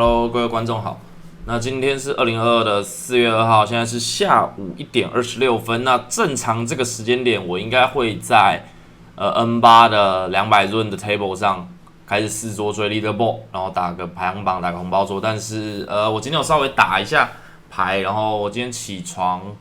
Hello，各位观众好。那今天是2022的4月2号，现在是下午1点26分。那正常这个时间点，我应该会在N8的200润的 table 上开始试桌追 leaderboard， 然后打个排行榜，打个红包桌。但是我今天有稍微打一下牌，然后我今天起床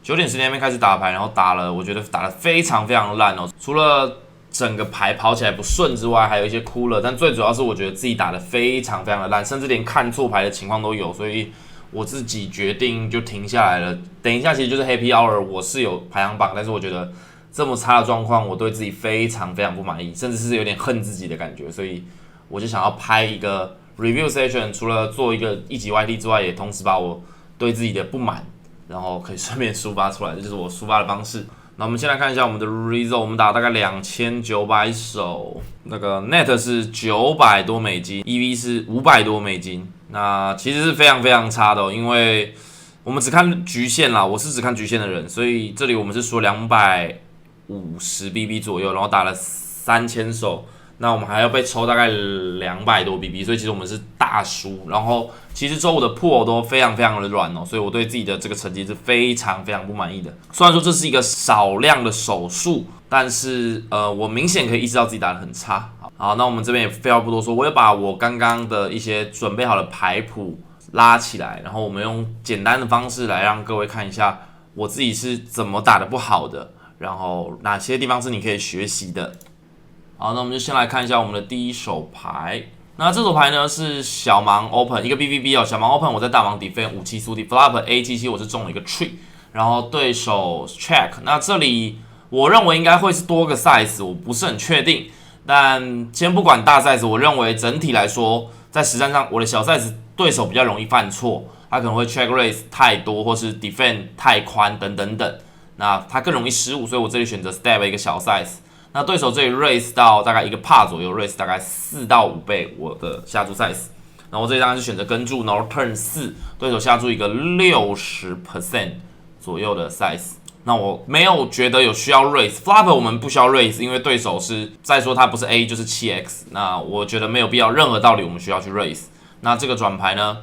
9点10点那边开始打牌，然后我觉得打得非常非常烂哦，除了整个牌跑起来不顺之外，还有一些哭了，但最主要是我觉得自己打得非常非常的烂，甚至连看错牌的情况都有，所以我自己决定就停下来了。等一下其实就是 Happy Hour， 我是有排行榜，但是我觉得这么差的状况，我对自己非常非常不满意，甚至是有点恨自己的感觉，所以我就想要拍一个 review session， 除了做一个1集 YT 之外，也同时把我对自己的不满，然后可以顺便抒发出来，这就是我抒发的方式。那我们先来看一下我们的 result， 我们打大概2900手，那个 net 是900多美金 ，EV 是500多美金，那其实是非常非常差的因为我们只看局限啦，我是只看局限的人，所以这里我们是说250BB 左右，然后打了3000手。那我们还要被抽大概200多 BB， 所以其实我们是大输。然后其实周五的破都非常非常的软所以我对自己的这个成绩是非常非常不满意的。虽然说这是一个少量的手术，但是我明显可以意识到自己打得很差。好，那我们这边也废话不多说，我也把我刚刚的一些准备好的牌谱拉起来，然后我们用简单的方式来让各位看一下我自己是怎么打得不好的，然后哪些地方是你可以学习的。好，那我们就先来看一下我们的第一手牌。那这手牌呢是小盲 open 一个 BBB 小盲 open， 我在大盲 defend 57苏 flop A77 我是中了一个 tree， 然后对手 check。那这里我认为应该会是多个 size， 我不是很确定，但先不管大 size， 我认为整体来说，在实战上我的小 size 对手比较容易犯错，他可能会 check raise 太多，或是 defend 太宽等等等，那他更容易失误，所以我这里选择 step 一个小 size。那对手这里 raise 到大概1个 par 左右 ，raise 大概4到5倍我的下注 size。然后我这里当然是选择跟注，然后 turn 4，对手下注一个60% 左右的 size。那我没有觉得有需要 raise，flop 我们不需要 raise， 因为对手是再说他不是 A 就是 7x， 那我觉得没有必要任何道理我们需要去 raise。那这个转牌呢，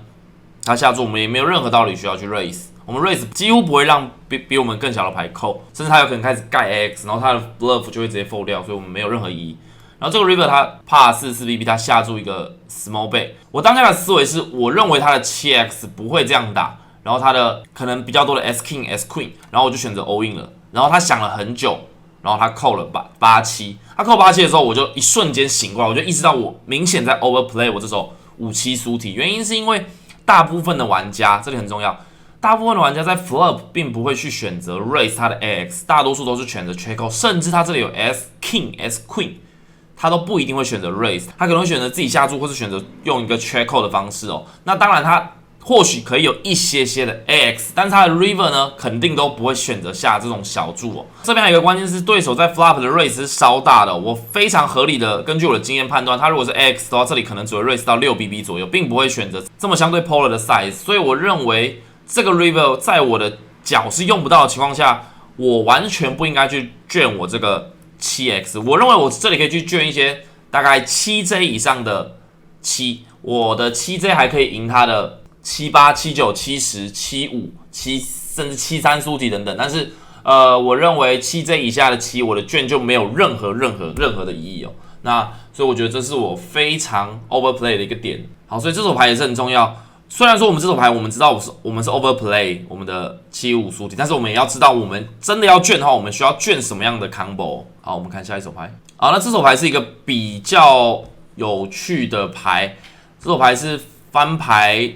他下注我们也没有任何道理需要去 raise。我们 raise 几乎不会让比我们更小的牌扣，甚至他有可能开始盖 AX， 然后他的 bluff 就会直接 fold 掉，所以我们没有任何意义。然后这个 river 他怕44BB， 他下注一个 small bet。我当下的思维是，我认为他的 7x 不会这样打，然后他的可能比较多的 S king、S queen， 然后我就选择 all in 了。然后他想了很久，然后他扣了87，他扣87的时候，我就一瞬间醒过来，我就意识到我明显在 overplay 我这手5-7苏体，原因是因为大部分的玩家，这里很重要。大部分的玩家在 flop 并不会去选择 raise 他的 AX， 大多数都是选择 check call， 甚至他这里有 S king、S queen， 他都不一定会选择 raise， 他可能会选择自己下注，或是选择用一个 check call 的方式那当然他或许可以有一些些的 AX， 但是他的 river 呢，肯定都不会选择下这种小注这边还有一个关键是，对手在 flop 的 raise 是稍大的我非常合理的根据我的经验判断，他如果是 AX 的话，这里可能只会 raise 到6BB 左右，并不会选择这么相对 polar 的 size， 所以我认为这个 river 在我的脚是用不到的情况下，我完全不应该去卷我这个 7x。我认为我这里可以去卷一些大概 7J 以上的7，我的 7J 还可以赢他的78、79、70、75、7甚至73苏体等等。但是我认为 7J 以下的7，我的卷就没有任何的意义那所以我觉得这是我非常 overplay 的一个点。好，所以这手牌也是很重要。虽然说我们这手牌我们知道我们是 overplay 我们的75苏体，但是我们也要知道我们真的要卷的话，我们需要卷什么样的 combo。好，我们看下一手牌。好，那这手牌是一个比较有趣的牌，这手牌是翻牌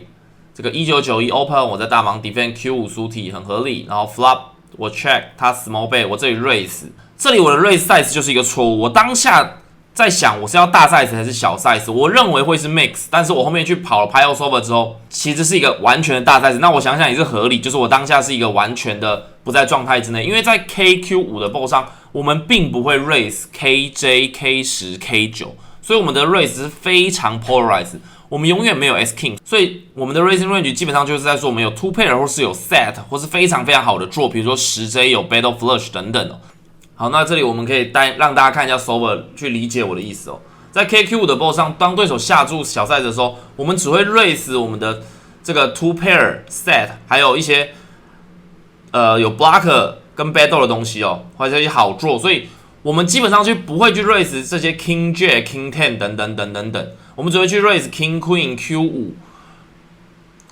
这个1991 open， 我在大盲 defend Q5 苏体很合理，然后 flop 我 check 他 small bet， 我这里 raise， 这里我的 raise size 就是一个错误，我当下在想我是要大 size 还是小 size， 我认为会是 mix， 但是我后面去跑了 pile solver 之后，其实是一个完全的大 size， 那我想想也是合理，就是我当下是一个完全的不在状态之内，因为在 KQ5 的 board 上，我们并不会 raise KJ、K10、K9， 所以我们的 raise 是非常 polarized， 我们永远没有 S king， 所以我们的 raising range 基本上就是在说我们有 two pair 或是有 set 或是非常非常好的 draw， 比如说10J 有 battle flush 等等好，那这里我们可以让大家看一下 solver 去理解我的意思在在 KQ5 的 board 上，当对手下注小 size 的时候，我们只会 raise 我们的这个 two pair set， 还有一些有 blocker 跟 battle 的东西哦，或者一些好做，所以我们基本上不会去 raise 这些 King Jack、King Ten 等等，我们只会去 raise King Queen Q5。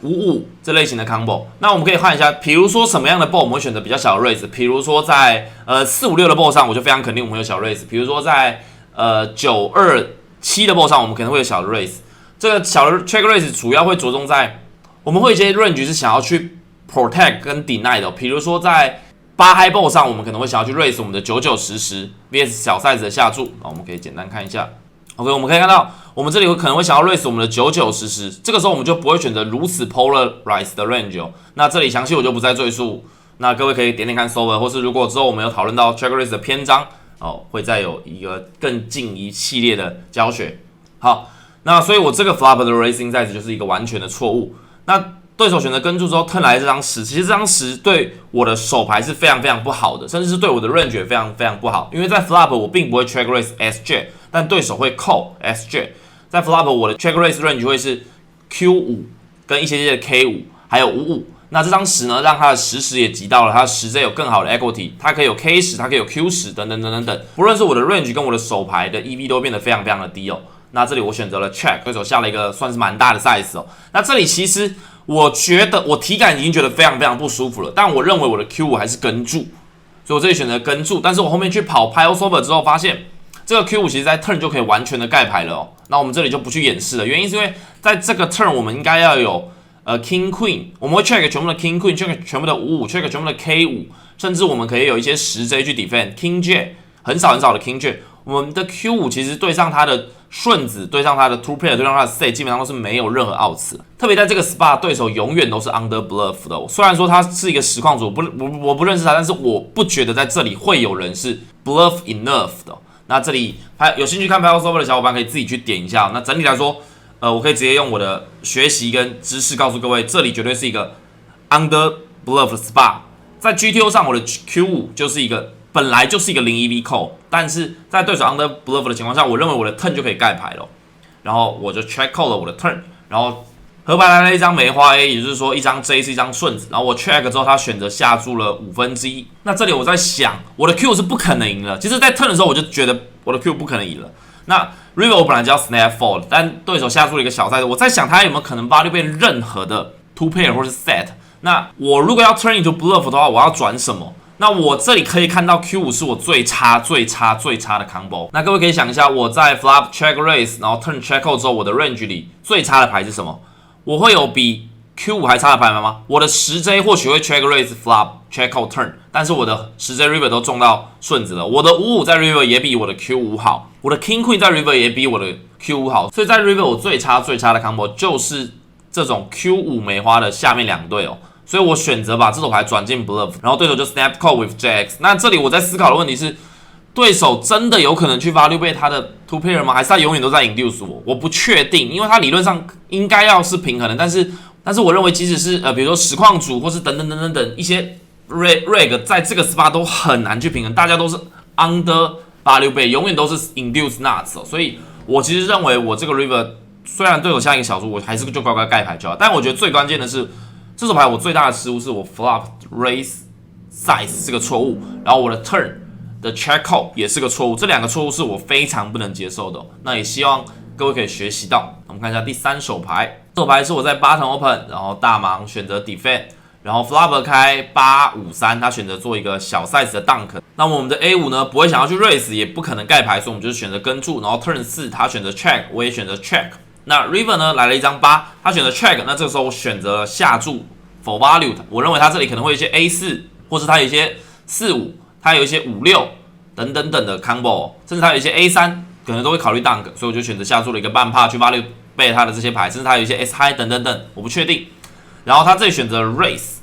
55这类型的 combo， 那我们可以看一下，比如说什么样的 board 我们会选择比较小的 raise， 比如说在456的 board 上，我就非常肯定我们会有小 raise， 比如说在927的 board 上，我们可能会有小的 raise。这个小的 check raise 主要会着重在我们会有一些 range 是想要去 protect 跟 deny 的，比如说在8 high board 上，我们可能会想要去 raise 我们的99、10 vs 小 size 的下注，那我们可以简单看一下。OK， 我们可以看到，我们这里可能会想要 raise 我们的99、10，这个时候我们就不会选择如此 polarized 的 range 哦。那这里详细我就不再赘述，那各位可以点点看 solver， 或是如果之后我们有讨论到 check raise 的篇章哦，会再有一个更近一系列的教学。好，那所以我这个 flop 的 raising size 就是一个完全的错误。那对手选择跟注之后 turn 来这张10，其实这张10对我的手牌是非常非常不好的，甚至是对我的 range 也非常非常不好，因为在 flop 我并不会 check raise SJ。但对手会扣 SJ， 在 flop 我的 check raise range 会是 Q5 跟一些的 K5， 还有55。那这张10呢，让它的10也集到了，它的10J有更好的 equity， 它可以有 K10， 它可以有 Q10 等等。不论是我的 range 跟我的手牌的 EV 都变得非常非常的低哦。那这里我选择了 check， 对手下了一个算是蛮大的 size 哦。那这里其实我觉得我体感已经觉得非常非常不舒服了，但我认为我的 Q5 还是跟注，所以我这里选择跟注。但是我后面去跑 pile solver 之后发现。这个 Q5 其实在 turn 就可以完全的盖牌了哦，那我们这里就不去演示了，原因是因为在这个 turn 我们应该要有King Queen， 我们会 check 全部的 King Queen，check 全部的55 ，check 全部的 K5， 甚至我们可以有一些10J 去 defend King J， 很少的 King J， 我们的 Q5 其实对上它的顺子，对上它的 two pair， 对上它的 set， 基本上都是没有任何 outs， 特别在这个 spot 对手永远都是 under bluff 的，虽然说他是一个实况主，我不认识他，但是我不觉得在这里会有人是 bluff enough 的。那这里有兴趣看 pile solver 的小伙伴可以自己去点一下。那整体来说，我可以直接用我的学习跟知识告诉各位，这里绝对是一个 under bluff 的 spot。在 GTO 上，我的 Q5 就是一个本来就是一个0 EV 扣，但是在对手 under bluff 的情况下，我认为我的 turn 就可以盖牌了，然后我就 check call 了我的 turn， 然后河牌来了一张梅花 A， 也就是说一张 J 是一张顺子，然后我 check 之后，他选择下注了1/5。那这里我在想，我的 Q 是不可能赢了。其实，在 turn 的时候我就觉得我的 Q 不可能赢了。那 river 我本来就要 snap fold， 但对手下注了一个小 size， 我在想他有没有可能value bet任何的 two pair 或是 set。那我如果要 turn into bluff 的话，我要转什么？那我这里可以看到 Q5 是我最差的 combo。那各位可以想一下，我在 flop check raise， 然后 turn check out 之后，我的 range 里最差的牌是什么？我会有比 Q5 还差的牌吗？我的10J 或许会 check raise flop check out turn， 但是我的10J river 都中到顺子了。我的55在 river 也比我的 Q5 好，我的 King Queen 在 river 也比我的 Q5 好，所以在 river 我最差的 combo 就是这种 Q5 梅花的下面两队哦。所以我选择把这手牌转进 bluff， 然后对手就 snap call with JX。那这里我在思考的问题是，对手真的有可能去 value bet 他的 two pair 吗？还是他永远都在 induce 我？我不确定，因为他理论上应该要是平衡的，但是我认为即使是比如说实况组或是等一些 reg 在这个 spot 都很难去平衡，大家都是 under value bet， 永远都是 induce nuts 哦。所以我其实认为我这个 river 虽然对手下一个小注，我还是就乖乖盖牌就好。但我觉得最关键的是。这手牌我最大的失误是我 flop raise size 是个错误，然后我的 turn 的 check call 也是个错误，这两个错误是我非常不能接受的那也希望各位可以学习到。我们看一下第3手牌，这手牌是我在button open， 然后大盲选择 defend， 然后 flop 开853，他选择做一个小 size 的 dunk。那么我们的 A5 呢，不会想要去 raise， 也不可能盖牌，所以我们就是选择跟注，然后 turn 4他选择 check， 我也选择 check。那 river 呢来了一张8，他选择 check， 那这个时候我选择了下注 for value， 我认为他这里可能会有一些 A4， 或是他有一些45，他有一些56等的 combo， 甚至他有一些 A3， 可能都会考虑 dunk， 所以我就选择下注了一个半帕去 value bet 他的这些牌，甚至他有一些 S high 等，我不确定。然后他这里选择 raise，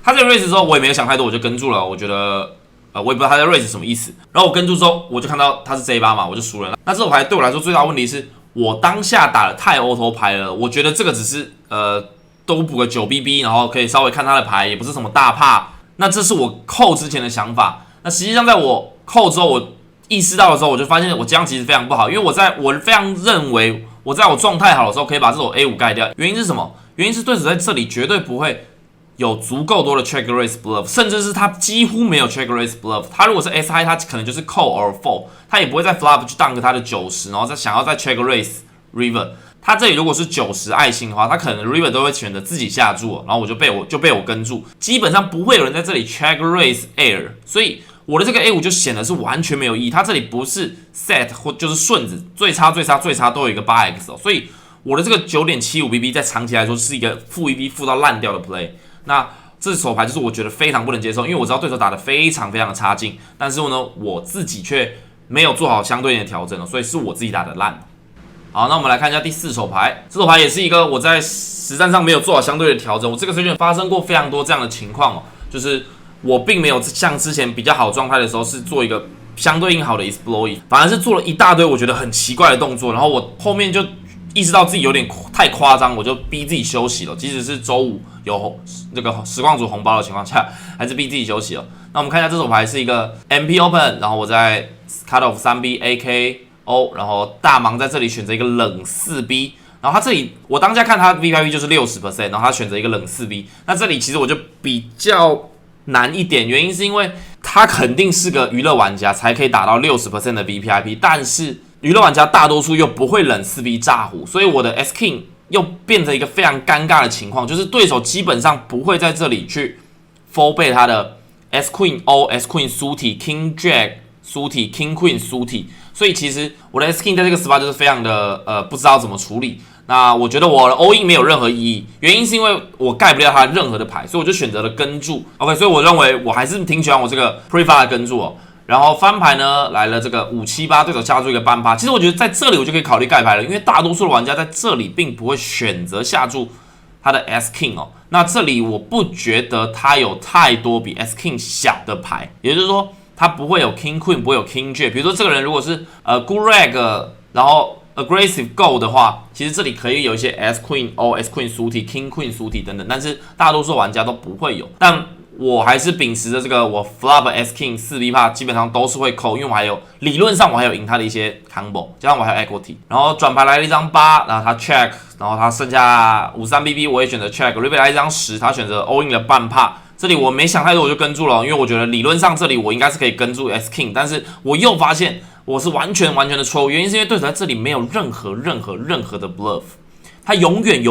他这里 raise 之后我也没有想太多，我就跟住了，我觉得我也不知道他在 raise 什么意思。然后我跟住之后，我就看到他是 J8 嘛，我就输了。那这手牌对我来说最大的问题是。我当下打的太 auto 牌了，我觉得这个只是多补个9BB， 然后可以稍微看他的牌，也不是什么大怕。那这是我扣之前的想法。那实际上在我扣之后，我意识到的时候，我就发现我这样其实非常不好，因为我非常认为我在我状态好的时候可以把这手 A5 盖掉。原因是什么？原因是对手在这里绝对不会有足够多的 check raise bluff， 甚至是他几乎没有 check raise bluff。他如果是 SI， 他可能就是 call or fold， 他也不会在 flop 去 dunk 他的90，然后再想要再 check raise river。他这里如果是90爱心的话，他可能 river 都会选择自己下注，然后我就被我跟住，基本上不会有人在这里 check raise air， 所以我的这个 A5 就显得是完全没有意义。它这里不是 set 或就是顺子，最差都有一个 8x 所以我的这个 9.75BB 在长期来说是一个负 EV 负到烂掉的 play。那这手牌就是我觉得非常不能接受，因为我知道对手打得非常非常的差劲，但是呢我自己却没有做好相对应的调整，所以是我自己打的烂。好，那我们来看一下第4手牌。这手牌也是一个我在实战上没有做好相对的调整。我这个水准发生过非常多这样的情况就是我并没有像之前比较好状态的时候是做一个相对应好的 exploit， 反而是做了一大堆我觉得很奇怪的动作，然后我后面就意识到自己有点太夸张，我就逼自己休息了。即使是周五有这个实况组红包的情况下，还是逼自己休息了。那我们看一下这手牌是一个 MP Open， 然后我在 Cut Off 3B AKO， 然后大盲在这里选择一个冷 4B， 然后他这里我当下看他 VIP 就是 60%， 然后他选择一个冷 4B， 那这里其实我就比较难一点，原因是因为他肯定是个娱乐玩家才可以打到 60% 的 VPIP， 但是娱乐玩家大多数又不会冷 4B 炸胡，所以我的 S King 又变成一个非常尴尬的情况，就是对手基本上不会在这里去 fold 背他的 S Queen O、S Queen 苏体、King Jack 苏体、King Queen 苏体，所以其实我的 S King 在这个 spot 就是非常的不知道怎么处理。那我觉得我的 all in 没有任何意义，原因是因为我盖不掉他任何的牌，所以我就选择了跟注。OK， 所以我认为我还是挺喜欢我这个 pre-flop 的跟注然后翻牌呢来了这个578，对手下注一个半趴。其实我觉得在这里我就可以考虑盖牌了，因为大多数的玩家在这里并不会选择下注他的 S King 那这里我不觉得他有太多比 S King 小的牌，也就是说他不会有 King Queen， 不会有 King Jack。比如说这个人如果是Good Rag， 然后aggressive go 的话，其实这里可以有一些 S Queen O、S Queen 苏体、King Queen 苏体等等，但是大多数玩家都不会有。但我还是秉持着这个，我 flop S King 4B 趴基本上都是会扣，因为我还有理论上我还有赢他的一些 combo， 加上我还有 equity。然后转牌来了一张8，然后他 check， 然后他剩下53BB， 我也选择 check。River 来一张10，他选择 all in 的半趴。这里我没想太多，我就跟住了，因为我觉得理论上这里我应该是可以跟住 S King， 但是我又发现我是完全的错误，原因是因为对手在这里没有任何的 bluff， 他永远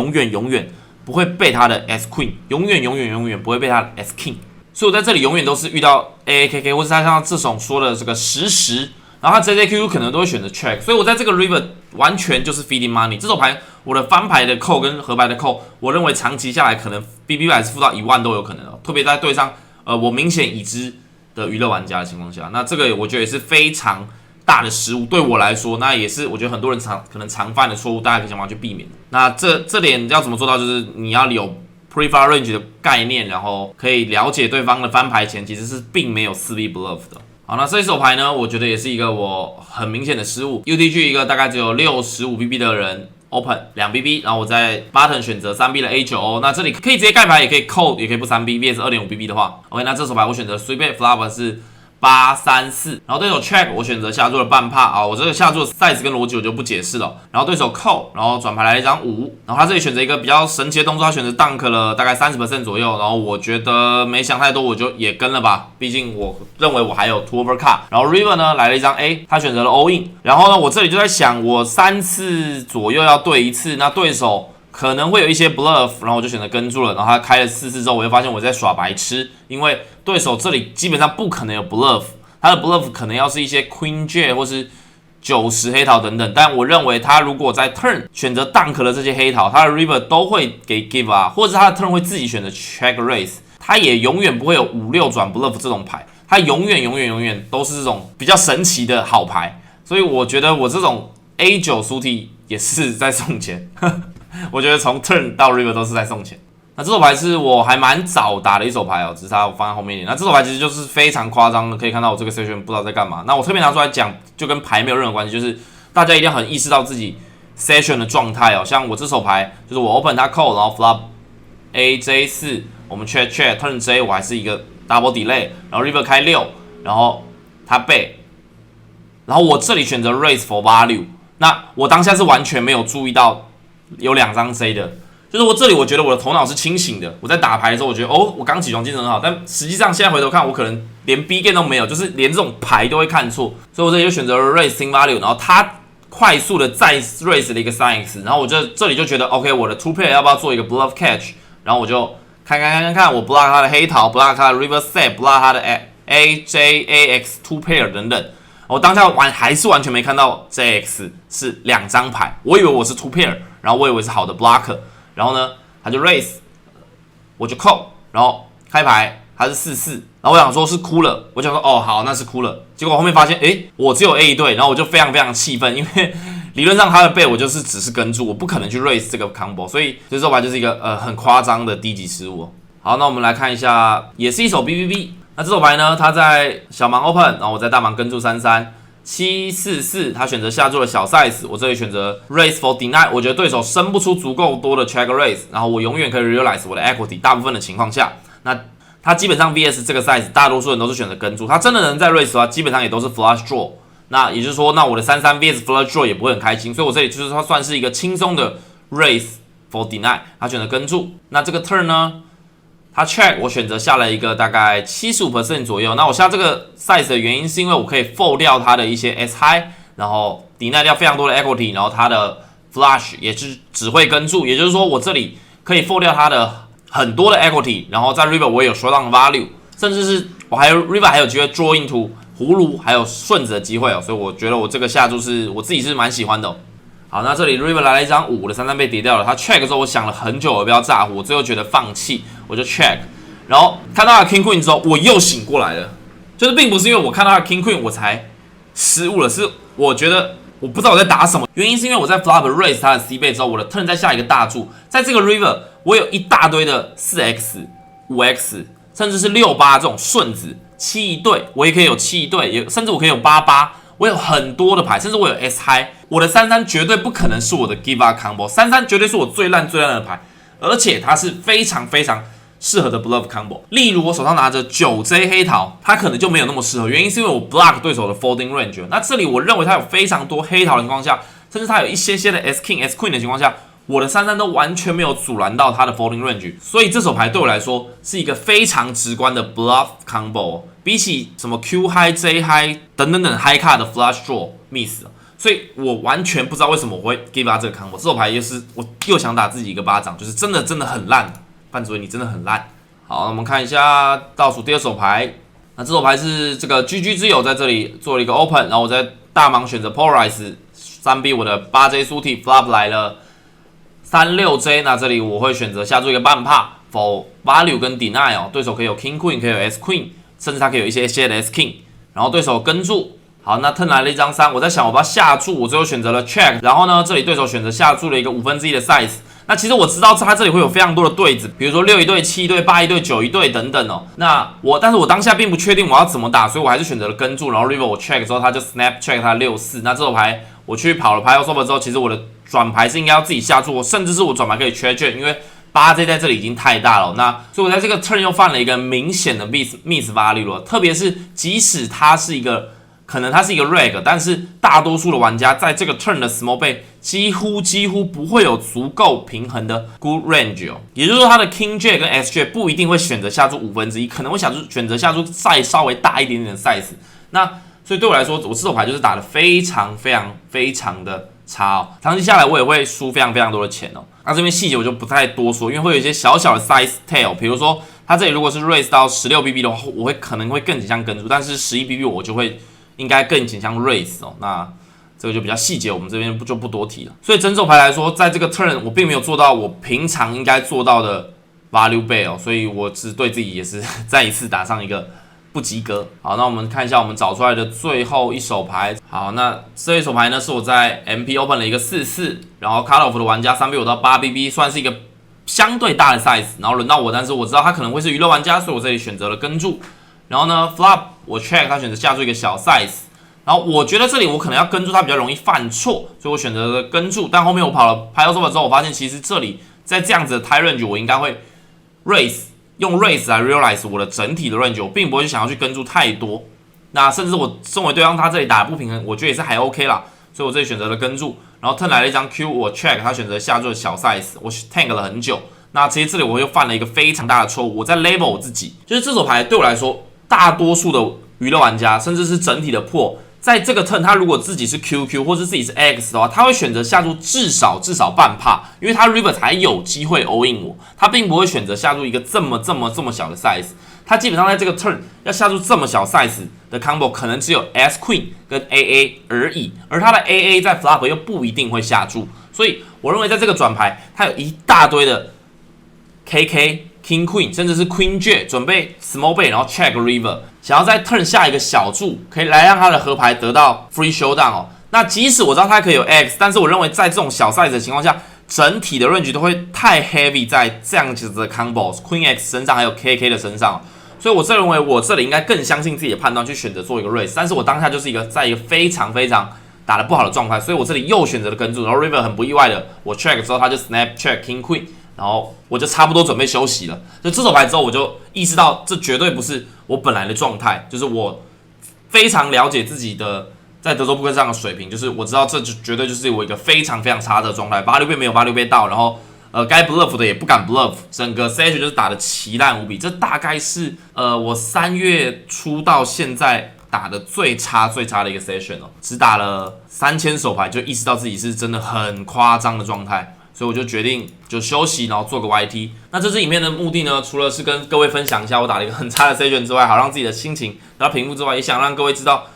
不会被他的 S Queen， 永远不会被他的 S King， 所以我在这里永远都是遇到 AAKK 或是他像这种说的这个10，然后他 JJQ 可能都会选择 check， 所以我在这个 river 完全就是 feeding money。这手牌我的翻牌的扣跟合牌的扣，我认为长期下来可能 BB 牌是负到1万都有可能特别在对上我明显已知的娱乐玩家的情况下，那这个我觉得也是非常大的失误，对我来说，那也是我觉得很多人可能常犯的错误，大家可以想办法去避免。那这点要怎么做到？就是你要有 pre-flop range 的概念，然后可以了解对方的翻牌前其实是并没有4B bluff 的。好，那这一手牌呢，我觉得也是一个我很明显的失误。UTG 一个大概只有 65BB 的人 open 2BB， 然后我在 button 选择 3B 的 A9O， 那这里可以直接盖牌，也可以扣，也可以不 3B， VS 2.5BB 的话 ，OK， 那这手牌我选择随便 flop 是834，然后对手 check 我选择下注了半趴我这个下注的 size 跟逻辑我就不解释了。然后对手扣，然后转牌来了一张5，然后他这里选择一个比较神奇的动作，他选择 dunk 了大概 30% 左右，然后我觉得没想太多，我就也跟了吧，毕竟我认为我还有 two over card。然后 river 呢来了一张 A， 他选择了 all in， 然后呢我这里就在想，我3次左右要对一次，那对手可能会有一些 bluff， 然后我就选择跟住了，然后他开了4次之后，我就发现我在耍白痴，因为对手这里基本上不可能有 bluff， 他的 bluff 可能要是一些 Queen Jack 或是90黑桃等等，但我认为他如果在 turn 选择 dunk 的这些黑桃，他的 river 都会给 give 或者他的 turn 会自己选择 check raise， 他也永远不会有5-6转 bluff 这种牌，他永远都是这种比较神奇的好牌，所以我觉得我这种 A9 苏 T 也是在送钱。我觉得从 turn 到 river 都是在送钱。那这手牌是我还蛮早打的一手牌只是它我放在后面一点。那这手牌其实就是非常夸张的，可以看到我这个 session 不知道在干嘛。那我特别拿出来讲，就跟牌没有任何关系，就是大家一定要很意识到自己 session 的状态像我这手牌，就是我 open 它 call， 然后 flop AJ4， 我们 check turn J， 我还是一个 double delay， 然后 river 开6，然后它背然后我这里选择 raise for value， 那我当下是完全没有注意到有2张 J 的，就是我这里我觉得我的头脑是清醒的，我在打牌的时候我觉得我刚起床精神很好，但实际上现在回头看我可能连 B game 都没有，就是连这种牌都会看错，所以我这里就选择了 raise in value， 然后它快速的再 raise 了一个 3x， 然后我这里就觉得 OK， 我的 two pair 要不要做一个 bluff catch， 然后我就看，我 block 他的黑桃 ，block 他的 river set，block 他的 AJAX two pair 等等。我当下还是完全没看到 JX 是2张牌，我以为我是 two pair， 然后我以为是好的 blocker， 然后呢他就 raise， 我就 call， 然后开牌他是4-4，然后我想说是哭了，我想说好那是哭了，结果我后面发现我只有 A 一对，然后我就非常非常气愤，因为理论上他的背我就是只是跟住，我不可能去 raise 这个 combo， 所以这手牌就是一个很夸张的低级失误。好，那我们来看一下，也是一手 BBB。那这手牌呢，它在小盲 open， 然后我在大盲跟住33 744，他选择下注了小 size， 我这里选择 raise for deny， 我觉得对手生不出足够多的 check raise， 然后我永远可以 realize 我的 equity， 大部分的情况下，那他基本上 VS 这个 size， 大多数人都是选择跟住，他真的能在 raise 的话，基本上也都是 flush draw。那也就是说，那我的33 VS flush draw 也不会很开心，所以我这里就是说算是一个轻松的 raise for deny， 他选择跟住。那这个 turn 呢，他 check 我选择下了一个大概 75% 左右。那我下这个 size 的原因是因为我可以 fold 掉他的一些 S high， 然后 deny 掉非常多的 equity， 然后他的 flush 也是只会跟住，也就是说我这里可以 fold 掉他的很多的 equity， 然后在 river 我也有 showdown value， 甚至是我还有 river 还有机会 draw into 葫芦还有顺子的机会所以我觉得我这个下注是我自己是蛮喜欢的好，那这里 River 来了一张5，我的33被跌掉了。他 check 的时候，我想了很久，我不要炸胡，我最后觉得放弃，我就 check， 然后看到他的 King Queen 之后，我又醒过来了。就是并不是因为我看到他的 King Queen 我才失误了，是我觉得我不知道我在打什么。原因是因为我在 flop raise 他的 C 倍之后，我的 turn 再下一个大注，在这个 River 我有一大堆的4x、5x， 甚至是6-8这种顺子。7一对，我也可以有7一对，甚至我可以有8-8，我有很多的牌，甚至我有 S high， 我的33绝对不可能是我的 give up combo，33绝对是我最烂的牌，而且它是非常非常适合的 bluff combo。例如我手上拿着9J 黑桃，它可能就没有那么适合，原因是因为我 block 对手的 folding range。那这里我认为它有非常多黑桃的情况下，甚至它有一些的 S king、S queen 的情况下。我的33都完全没有阻拦到他的 folding range， 所以这手牌对我来说是一个非常直观的 bluff combo， 比起什么 Q high、J high 等等等 high card 的 flush draw miss， 所以我完全不知道为什么我会 give up 这个 combo。这手牌就是我又想打自己一个巴掌，就是真的很烂，范主任你真的很烂。好，那我们看一下倒数第2手牌，那这手牌是这个 GG 之友在这里做了一个 open， 然后我在大盲选择 polarize 3B， 我的 8J 苏体 flop 来了。36J， 那这里我会选择下注一个半帕 for value 跟 deny 对手可以有 King Queen， 可以有 S Queen， 甚至他可以有一些的 S King， 然后对手跟注。好，那 turn 来了一张3，我在想我不要下注，我最后选择了 check， 然后呢，这里对手选择下注了一个1/5的 size。那其实我知道他这里会有非常多的对子，比如说6一对、7一对、8一对、9一对等等但是我当下并不确定我要怎么打，所以我还是选择了跟注，然后 river 我 check 之后，他就 snap check 他6-4。那这手牌我去跑了牌 over 之后，其实我的转牌是应该要自己下注，甚至是我转牌可以 check， 因为8J 在这里已经太大了。那所以我在这个 turn 又犯了一个明显的 miss value 了，特别是即使它是一个。可能它是一个 reg， 但是大多数的玩家在这个 turn 的 small bay 几乎不会有足够平衡的 good range 也就是说他的 King J 跟 SJ 不一定会选择下注1/5，可能会选择下注再稍微大一点点的 size。那所以对我来说，我这手牌就是打得非常的差长期下来我也会输非常多的钱那这边细节我就不太多说，因为会有一些小的 size tail， 比如说它这里如果是 raise 到16BB 的话，我可能会更倾向跟注，但是11BB 我就会。应该更倾向 raise 那这个就比较细节，我们这边就不多提了。所以整手牌来说，在这个 turn 我并没有做到我平常应该做到的 value bet 所以我是对自己也是再一次打上一个不及格。好，那我们看一下我们找出来的最后一手牌。好，那这一手牌呢是我在 MP Open 了一个4-4，然后 cut off 的玩家3B5到8BB， 算是一个相对大的 size， 然后轮到我，但是我知道他可能会是娱乐玩家，所以我这里选择了跟注。然后呢 ，flop 我 check 他选择下注一个小 size， 然后我觉得这里我可能要跟注他比较容易犯错，所以我选择了跟注。但后面我跑了牌 over 之后，我发现其实这里在这样子的 tie range 我应该会 raise 用 raise 来 realize 我的整体的 range， 我并不会想要去跟注太多。那甚至我身为对方他这里打的不平衡，我觉得也是还 OK 啦，所以我这里选择了跟住，然后 turn 来了一张 Q， 我 check 他选择下注的小 size， 我 tank 了很久。那其实这里我又犯了一个非常大的错误，我在 label 我自己，就是这手牌对我来说，大多数的娱乐玩家，甚至是整体的破，在这个 turn 他如果自己是 QQ 或是自己是 X 的话，他会选择下注至少半帕，因为他 river 才有机会 all in 我，他并不会选择下注一个这么小的 size， 他基本上在这个 turn 要下注这么小 size 的 combo， 可能只有 S Queen 跟 AA 而已，而他的 AA 在 flop 又不一定会下注，所以我认为在这个转牌，他有一大堆的 KK、King Queen， 甚至是 Queen J 准备 small bet， 然后 check river， 想要在 turn 下一个小注，可以来让他的河牌得到 free showdown 哦。那即使我知道他可以有 X， 但是我认为在这种小 size 的情况下，整体的 range 都会太 heavy 在这样子的 combos Queen X 身上，还有 KK 的身上，所以我认为我这里应该更相信自己的判断，去选择做一个 raise。但是我当下就是在一个非常打得不好的状态，所以我这里又选择了跟住，然后 river 很不意外的，我 check 之后他就 snap check King Queen。然后我就差不多准备休息了，就这手牌之后，我就意识到这绝对不是我本来的状态，就是我非常了解自己的在德州扑克上的水平，就是我知道这绝对就是我一个非常差的状态，86倍没有86倍到，然后该 bluff 的也不敢 bluff， 整个 session 就是打得奇烂无比，这大概是我3月初到现在打的最差的一个 session 哦，只打了3000手牌就意识到自己是真的很夸张的状态。所以我就决定就休息，然后做个 YT。那这支影片的目的呢，除了是跟各位分享一下我打了一个很差的 session 之外，好让自己的心情得到平复之外，也想让各位知道，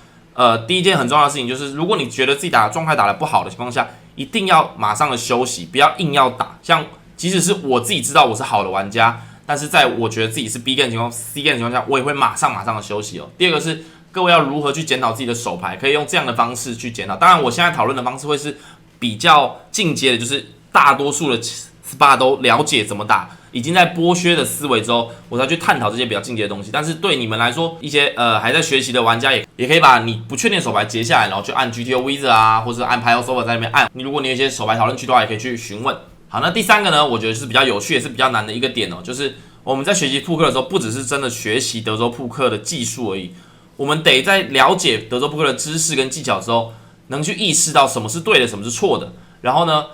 第一件很重要的事情就是，如果你觉得自己打的状态打得不好的情况下，一定要马上的休息，不要硬要打。像即使是我自己知道我是好的玩家，但是在我觉得自己是 B game 情况、C game 情况下，我也会马上的休息哦。第二个是各位要如何去检讨自己的手牌，可以用这样的方式去检讨。当然，我现在讨论的方式会是比较进阶的，就是大多数的 SPA 都了解怎么打，已经在剥削的思维之后，我才去探讨这些比较进阶的东西。但是对你们来说，一些还在学习的玩家也可以把你不确定的手牌截下来，然后去按 GTO Wizard 啊，或者按 Pile Solver 在那边按。如果你有一些手牌讨论区的话，也可以去询问。好，那第三个呢，我觉得是比较有趣也是比较难的一个点哦，就是我们在学习扑克的时候，不只是真的学习德州扑克的技术而已，我们得在了解德州扑克的知识跟技巧之后，能去意识到什么是对的，什么是错的，然后呢，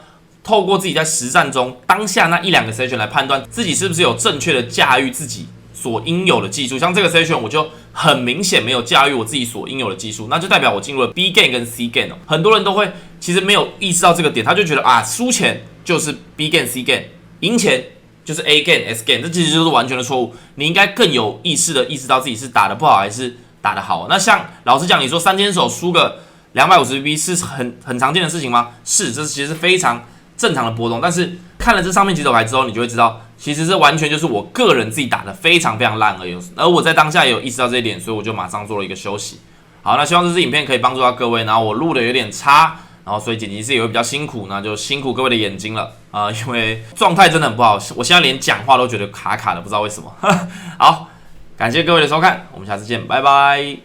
透过自己在实战中当下那1-2个 session 来判断自己是不是有正确的驾驭自己所应有的技术。像这个 session 我就很明显没有驾驭我自己所应有的技术，那就代表我进入了 B game 跟 C game 哦。很多人都会其实没有意识到这个点，他就觉得啊，输钱就是 B game C game， 赢钱就是 A game S game， 这其实就是完全的错误。你应该更有意识的意识到自己是打得不好还是打得好。那像老实讲，你说3000手输个250BB 是很常见的事情吗？是，这其实是非常正常的波动。但是看了这上面几手牌之后，你就会知道，其实这完全就是我个人自己打得非常烂而已。而我在当下也有意识到这一点，所以我就马上做了一个休息。好，那希望这支影片可以帮助到各位。然后我录的有点差，然后所以剪辑师也会比较辛苦，那就辛苦各位的眼睛了因为状态真的很不好，我现在连讲话都觉得卡卡的，不知道为什么。好，感谢各位的收看，我们下次见，拜拜。